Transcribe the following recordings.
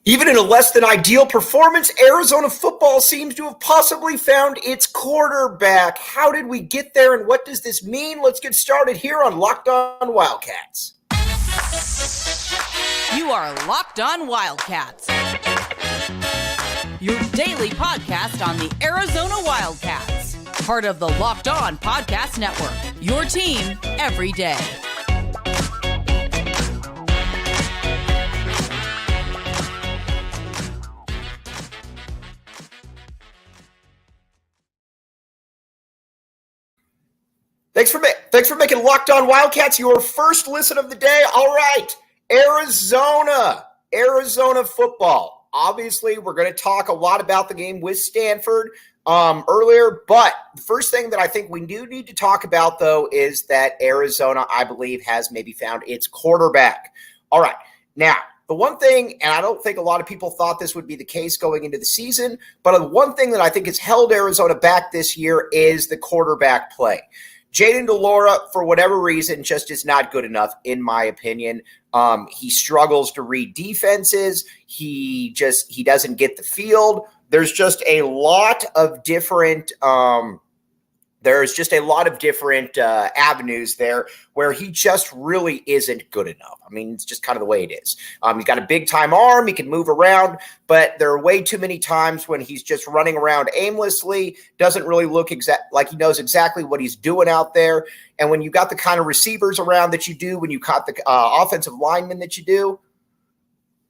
Even in a less than ideal performance, Arizona football seems to have possibly found its quarterback. How did we get there, and what does this mean? Let's get started here on Locked On Wildcats. You are Locked On Wildcats, your daily podcast on the Arizona Wildcats, part of the Locked On Podcast Network, your team every day. Thanks for making Locked On Wildcats your first listen of the day. All right, Arizona football. Obviously, we're going to talk a lot about the game with Stanford earlier, but the first thing that I think we do need to talk about, though, is that Arizona, I believe, has maybe found its quarterback. All right, now, the one thing, and I don't think a lot of people thought this would be the case going into the season, but the one thing that I think has held Arizona back this year is the quarterback play. Jayden de Laura, for whatever reason, just is not good enough, in my opinion. He struggles to read defenses. He doesn't get the field. There's just a lot of different avenues there where he just really isn't good enough. I mean, it's just kind of the way it is. He's got a big-time arm. He can move around, but there are way too many times when he's just running around aimlessly, doesn't really look like he knows exactly what he's doing out there. And when you got the kind of receivers around that you do, when you caught the offensive linemen that you do,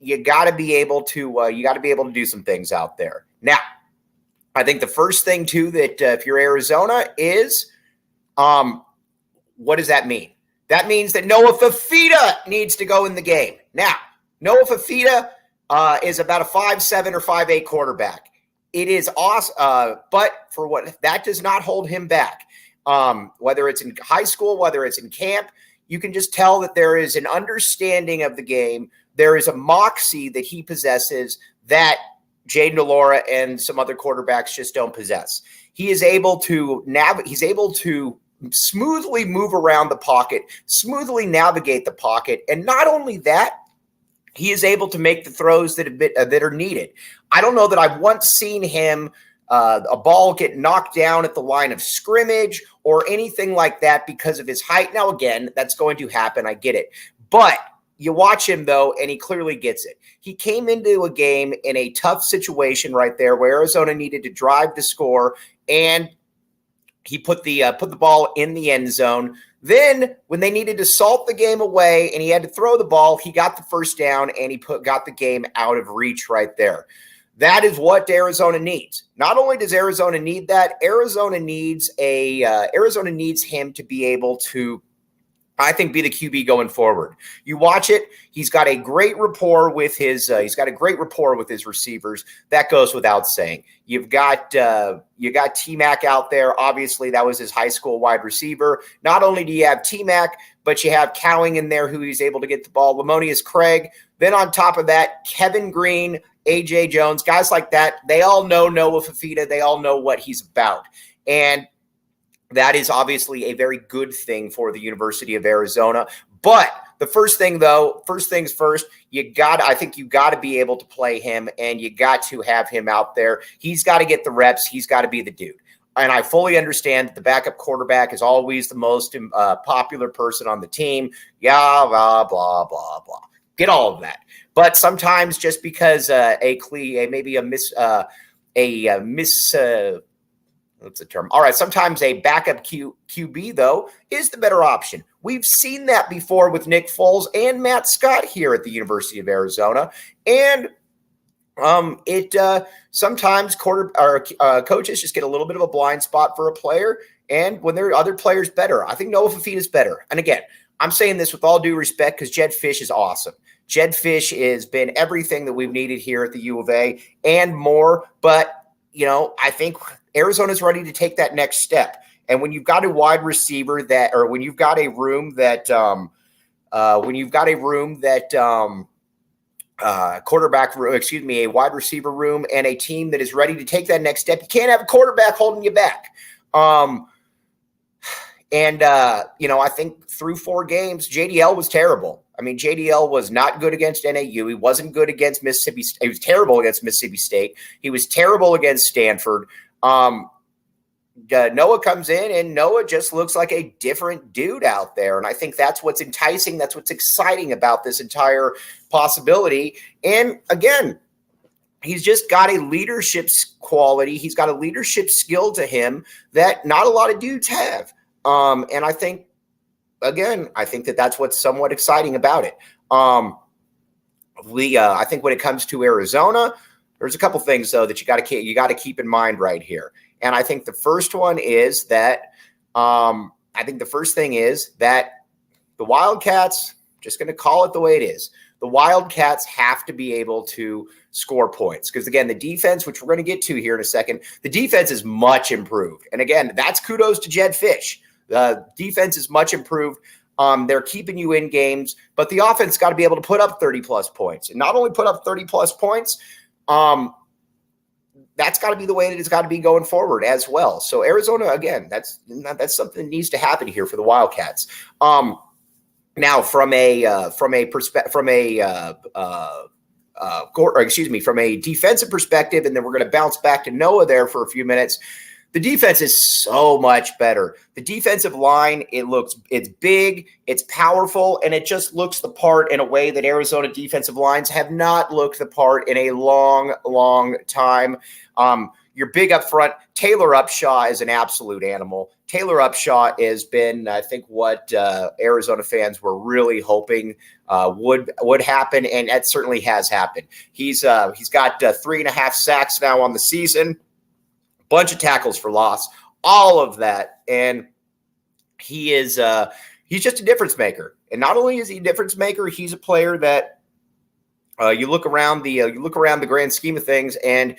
you got to be able to do some things out there. Now, I think the first thing, too, that if you're Arizona is, what does that mean? That means that Noah Fifita needs to go in the game. Now, Noah Fifita is about a 5'7" or 5'8" quarterback. It is awesome, but for what that does not hold him back. Whether it's in high school, whether it's in camp, you can just tell that there is an understanding of the game. There is a moxie that he possesses that Jayden de Laura and some other quarterbacks just don't possess. He is able to he's able to smoothly move around the pocket, smoothly navigate the pocket, and not only that, he is able to make the throws that are needed. I don't know that I've once seen him a ball get knocked down at the line of scrimmage or anything like that because of his height. Now, again, that's going to happen. I get it, but you watch him, though, and he clearly gets it. He came into a game in a tough situation right there where Arizona needed to drive to score, and he put the ball in the end zone. Then when they needed to salt the game away and he had to throw the ball, he got the first down, and he got the game out of reach right there. That is what Arizona needs. Not only does Arizona need that, Arizona needs him to be able to, I think, be the QB going forward. You watch it; he's got a great rapport with his receivers. That goes without saying. You got T-Mac out there. Obviously, that was his high school wide receiver. Not only do you have T-Mac, but you have Cowing in there, who he's able to get the ball. Lamonius Craig. Then on top of that, Kevin Green, AJ Jones, guys like that. They all know Noah Fifita. They all know what he's about, and that is obviously a very good thing for the University of Arizona. But the first things first, I think you got to be able to play him, and you got to have him out there. He's got to get the reps. He's got to be the dude. And I fully understand that the backup quarterback is always the most popular person on the team. Yeah, blah, blah, blah, blah. Get all of that. But sometimes just because what's the term? All right, sometimes a backup QB, though, is the better option. We've seen that before with Nick Foles and Matt Scott here at the University of Arizona. And sometimes coaches just get a little bit of a blind spot for a player, and when there are other players better. I think Noah Fifita is better. And again, I'm saying this with all due respect because Jedd Fisch is awesome. Jedd Fisch has been everything that we've needed here at the U of A and more, but I think Arizona's ready to take that next step. And when you've got a wide receiver when you've got a room that a wide receiver room and a team that is ready to take that next step, you can't have a quarterback holding you back. And, I think through 4 games, JDL was terrible. I mean, JDL was not good against NAU. He wasn't good against Mississippi State. He was terrible against Mississippi State. He was terrible against Stanford. Noah comes in, and Noah just looks like a different dude out there. And I think that's what's enticing. That's what's exciting about this entire possibility. And again, he's just got a leadership quality. He's got a leadership skill to him that not a lot of dudes have. And I think, again, that's what's somewhat exciting about it. I think when it comes to Arizona, there's a couple things though that you got to keep in mind right here. And I think the first one is that the Wildcats, just going to call it the way it is, the Wildcats have to be able to score points. Because again, the defense, which we're going to get to here in a second, the defense is much improved. And again, that's kudos to Jed Fish. The defense is much improved. They're keeping you in games, but the offense got to be able to put up 30-plus points. And not only put up 30-plus points, that's got to be the way that it's got to be going forward as well. So Arizona, again, that's something that needs to happen here for the Wildcats. Now, from a defensive perspective, and then we're going to bounce back to Noah there for a few minutes. The defense is so much better. The defensive line, it's big, it's powerful, and it just looks the part in a way that Arizona defensive lines have not looked the part in a long, long time. You're big up front. Taylor Upshaw is an absolute animal. Taylor Upshaw has been, I think, what Arizona fans were really hoping would happen, and that certainly has happened. He's got 3.5 sacks now on the season. Bunch of tackles for loss, all of that. And he's just a difference maker. And not only is he a difference maker, he's a player that you look around the grand scheme of things, and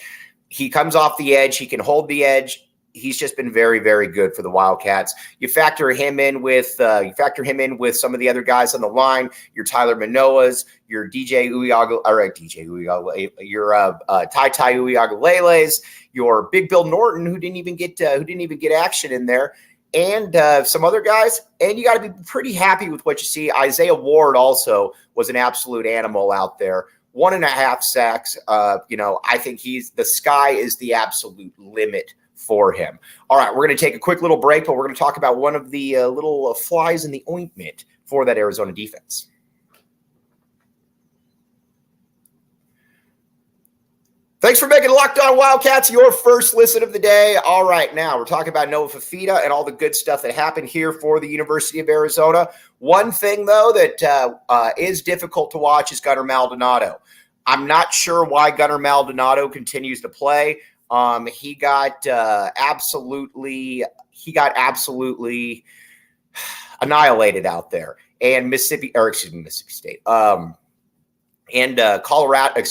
he comes off the edge. He can hold the edge. He's just been very, very good for the Wildcats. You factor him in with some of the other guys on the line. Your Tyler Manoas, your DJ Uiagalelei, your Tai Uiagaleles, your Big Bill Norton, who didn't even get action in there, and some other guys. And you got to be pretty happy with what you see. Isaiah Ward also was an absolute animal out there. 1.5 sacks. I think the sky is the absolute limit for him. All right, we're going to take a quick little break, but we're going to talk about one of the little flies in the ointment for that Arizona defense. Thanks for making Locked On Wildcats your first listen of the day. All right, now we're talking about Noah Fifita and all the good stuff that happened here for the University of Arizona. One thing, though, that is difficult to watch is Gunnar Maldonado. I'm not sure why Gunnar Maldonado continues to play. He got absolutely annihilated out there. And Mississippi State. And Colorado,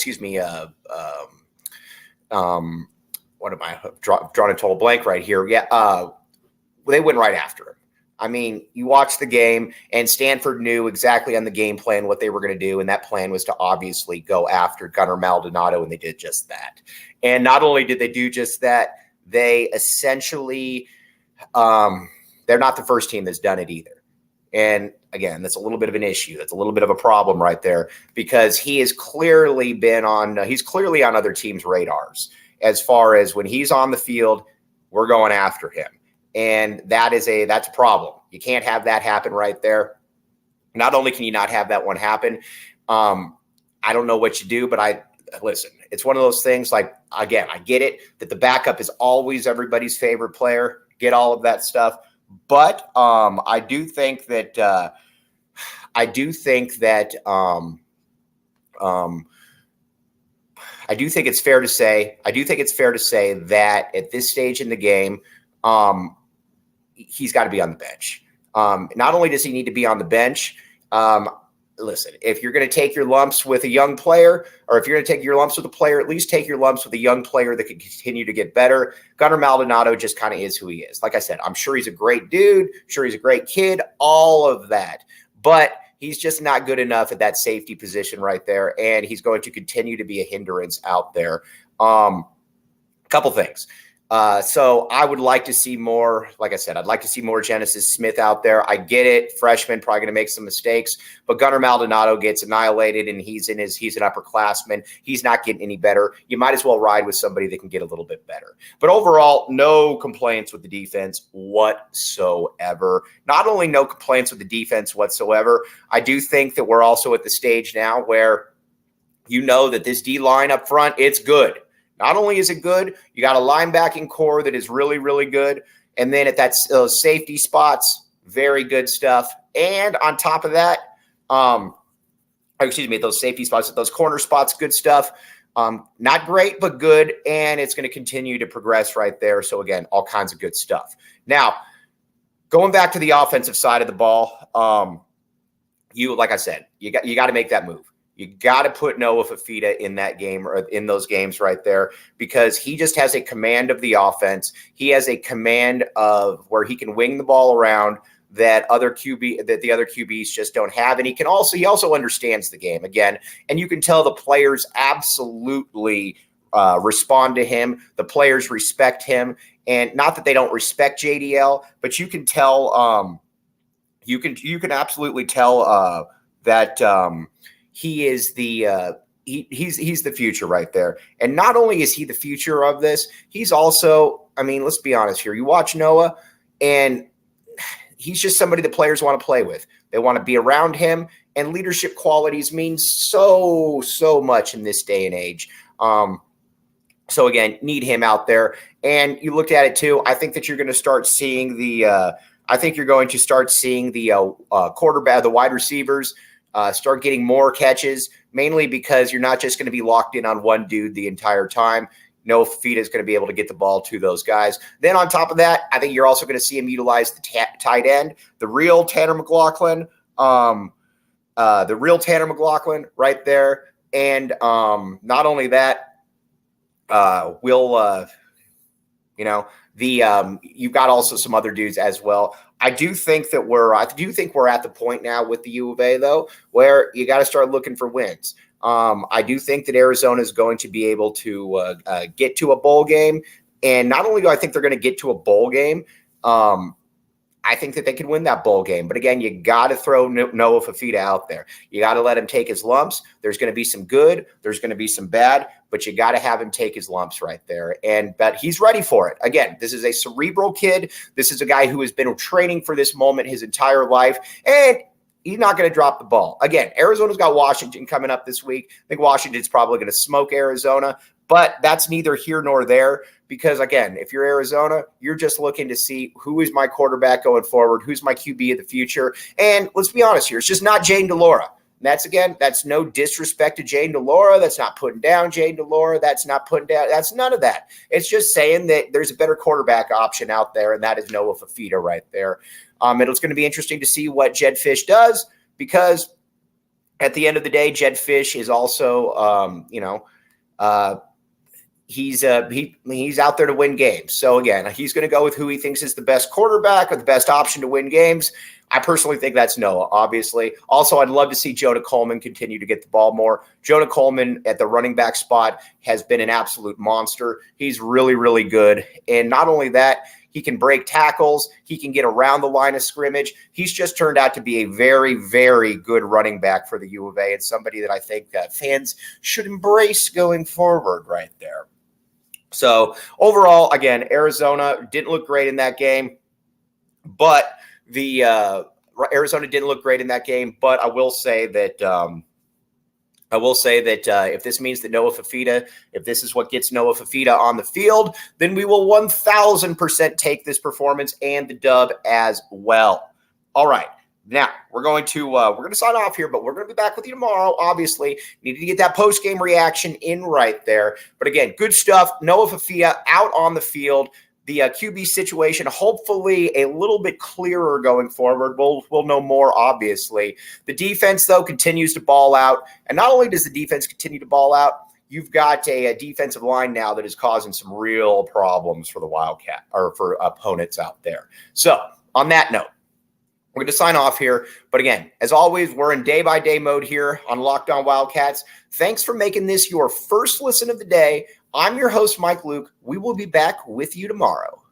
what am I drawing a total blank right here? Yeah, they went right after him. I mean, you watch the game, and Stanford knew exactly on the game plan what they were going to do, and that plan was to obviously go after Gunnar Maldonado, and they did just that. And not only did they do just that, they essentially they're not the first team that's done it either. And again, that's a little bit of an issue. That's a little bit of a problem right there, because he has clearly been on other teams' radars as far as when he's on the field, we're going after him. And that's a problem. You can't have that happen right there. Not only can you not have that one happen, I don't know what you do, but listen, it's one of those things like, again, I get it that the backup is always everybody's favorite player, get all of that stuff. But I do think it's fair to say that at this stage in the game, he's got to be on the bench. Not only does he need to be on the bench, listen, if you're going to take your lumps with a young player, or if you're going to take your lumps with a player, at least take your lumps with a young player that can continue to get better. Gunnar Maldonado just kind of is who he is. Like I said, I'm sure he's a great dude. I'm sure he's a great kid, all of that. But he's just not good enough at that safety position right there, and he's going to continue to be a hindrance out there. Couple things. So I would like to see more, like I said, I'd like to see more Genesis Smith out there. I get it. Freshman, probably going to make some mistakes, but Gunnar Maldonado gets annihilated and he's an upperclassman. He's not getting any better. You might as well ride with somebody that can get a little bit better. But overall, no complaints with the defense whatsoever. Not only no complaints with the defense whatsoever, I do think that we're also at the stage now where you know that this D line up front, it's good. Not only is it good, you got a linebacking core that is really, really good. And then at those safety spots, very good stuff. And on top of that, at those safety spots, at those corner spots, good stuff. Not great, but good. And it's going to continue to progress right there. So again, all kinds of good stuff. Now, going back to the offensive side of the ball, like I said, you got to make that move. You got to put Noah Fifita in that game or in those games right there because he just has a command of the offense. He has a command of where he can wing the ball around that the other QBs just don't have. And he also understands the game again. And you can tell the players absolutely respond to him. The players respect him, and not that they don't respect JDL, but you can tell. You can absolutely tell that. He is he's the future right there. And not only is he the future of this, he's also, I mean, let's be honest here. You watch Noah and he's just somebody that players want to play with. They want to be around him, and leadership qualities mean so much in this day and age. So again, need him out there. And you looked at it too. I think that you're going to start seeing the quarterback, the wide receivers, start getting more catches, mainly because you're not just going to be locked in on one dude the entire time. Noah Fifita is going to be able to get the ball to those guys. Then on top of that, I think you're also going to see him utilize the tight end, the real Tanner McLaughlin right there. And not only that, you've got also some other dudes as well. I do think we're at the point now with the U of A, though, where you got to start looking for wins. I do think that Arizona is going to be able to get to a bowl game. And not only do I think they're going to get to a bowl game, I think that they can win that bowl game. But again, you got to throw Noah Fifita out there. You got to let him take his lumps. There's going to be some good. There's going to be some bad. But you got to have him take his lumps right there. But he's ready for it. Again, this is a cerebral kid. This is a guy who has been training for this moment his entire life. And he's not going to drop the ball. Again, Arizona's got Washington coming up this week. I think Washington's probably going to smoke Arizona. But that's neither here nor there because, again, if you're Arizona, you're just looking to see who is my quarterback going forward, who's my QB of the future. And let's be honest here, it's just not Jayden de Laura. That's no disrespect to Jayden de Laura. That's not putting down Jayden de Laura. That's none of that. It's just saying that there's a better quarterback option out there, and that is Noah Fifita right there. And it's going to be interesting to see what Jedd Fisch does because at the end of the day, Jedd Fisch is also, he's out there to win games. So again, he's going to go with who he thinks is the best quarterback or the best option to win games. I personally think that's Noah, obviously. Also, I'd love to see Jonah Coleman continue to get the ball more. Jonah Coleman at the running back spot has been an absolute monster. He's really, really good. And not only that, he can break tackles. He can get around the line of scrimmage. He's just turned out to be a very, very good running back for the U of A and somebody that I think fans should embrace going forward right there. So overall, again, Arizona didn't look great in that game, but Arizona didn't look great in that game. But I will say that if this means that Noah Fifita, if this is what gets Noah Fifita on the field, then we will 1,000% take this performance and the dub as well. All right. Now, we're going to sign off here, but we're going to be back with you tomorrow. Obviously, needed to get that post-game reaction in right there. But again, good stuff. Noah Fifita out on the field. The QB situation, hopefully a little bit clearer going forward. We'll know more, obviously. The defense, though, continues to ball out. And not only does the defense continue to ball out, you've got a defensive line now that is causing some real problems for the Wildcat or for opponents out there. So, on that note, We're going to sign off here. But again, as always, we're in day-by-day mode here on Locked On Wildcats. Thanks for making this your first listen of the day. I'm your host, Mike Luke. We will be back with you tomorrow.